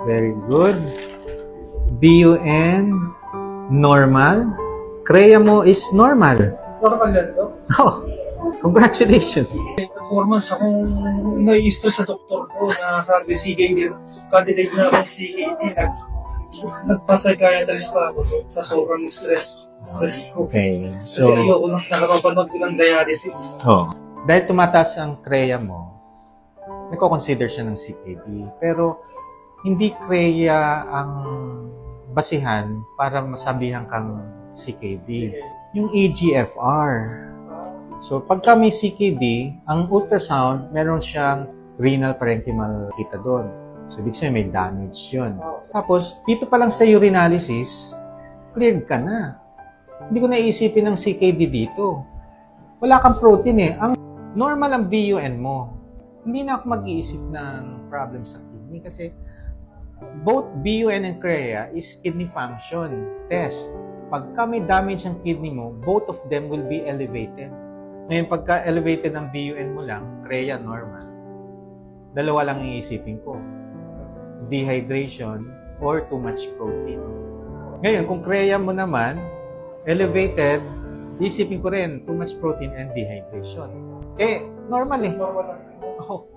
Very good. BUN, normal. CREA mo is normal. Normal yan, Dok. Oh, congratulations. May performance akong nai-stress sa doktor ko na sabi CKD, candidate na ako ng CKD. Nagpa-psychiatrist pa ako sa sobrang stress ko. Okay, Kasi ayoko lang nakapapanood ko ng dialysis. Dahil tumataas ang CREA mo, nako-consider siya ng CKD. Pero hindi CREA ang basihan para masabihan kang CKD. Yung EGFR. So, pagka may CKD, ang ultrasound, meron siyang renal parenchymal kita doon. So, ibig sabihin may damage yun. Tapos, dito pa lang sa urinalysis, cleared ka na. Hindi ko naiisipin ng CKD dito. Wala kang protein eh. Ang normal ang BUN mo. Hindi na ako mag-iisip ng problem sa kidney kasi both BUN and CREA is kidney function test. Pagka may damage ang kidney mo, both of them will be elevated. Ngayon, pagka elevated ang BUN mo lang, CREA normal. Dalawa lang iisipin ko. Dehydration or too much protein. Ngayon, kung CREA mo naman, elevated, isipin ko rin, too much protein and dehydration. Eh, normal eh. Normal lang. Oh,